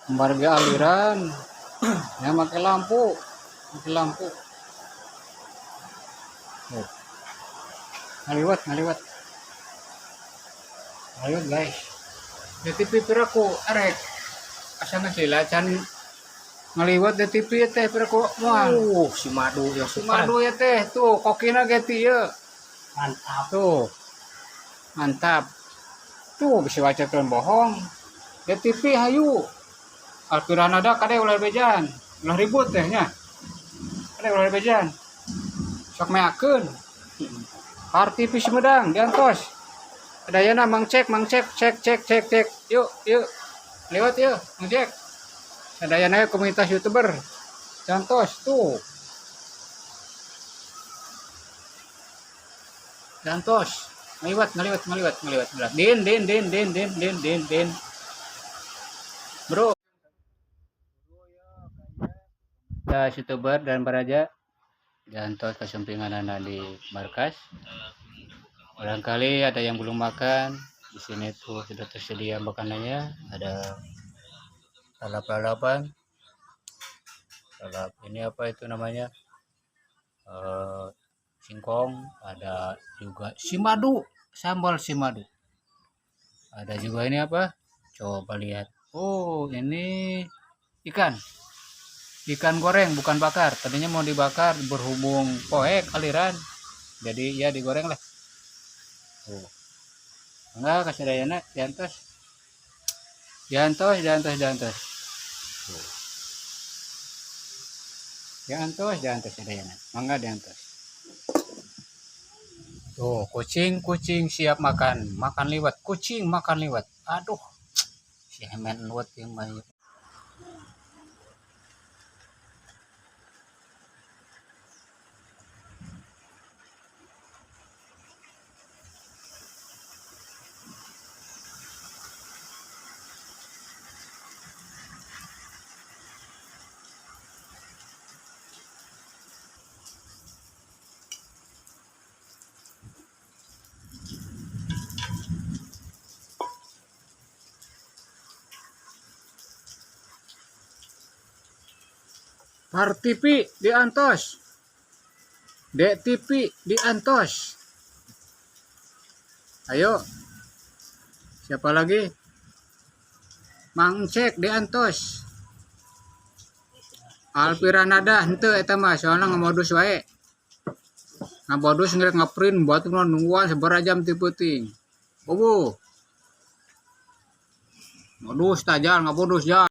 Marga aliran. Ya pakai lampu. Pakai lampu. Oh. Ngaliwat guys. Di TV piraku arek asana sila can ngaliwat di TV teh piraku moal. Si Madu yang Si Madu ya teh tuh kokina geti ya. Mantap. Tuh. Mantap. Tuh bisa baca tuan bohong. Di TV hayu. Alpiran ada kade ulah bejan. Ulah ribut teh nya. Kade ulah bejan. Sok meakeun. Par TV Sumedang diantos. Adayana mang cek. Yuk. Lewat yuk, mang cek. Adayana komunitas YouTuber. Diantos tuh. Diantos. Ngaliwat. Din. Bro. Ya, YouTuber dan Baraja. Diantos kesampingan anak di markas. Barangkali ada yang belum makan. Di sini tuh sudah tersedia makanannya. Ada lalap-lalapan. Lalap ini apa itu namanya? Singkong. Ada juga simadu, sambal simadu. Ada juga ini apa? Coba lihat. Oh, ini ikan goreng bukan bakar. Tadinya mau dibakar berhubung poek aliran. Jadi ya digoreng lah. Oh. Enggak kasih dayana diantos. Oh. Diantos dayana. Mangga diantos. Tuh, kucing siap makan liwat. Kucing makan liwat. Aduh. Si hemen liwat yang banyak. Par TV diantos. Dek TV diantos. Ayo. Siapa lagi? Mang Cek diantos. Alpiranada henteu eta mah soalna ngamodus wae. Ngamodus ngerek ngaprint buat nungguan sabaraha jam ti peuting. Bobo. Modus tajal ngabodus ja.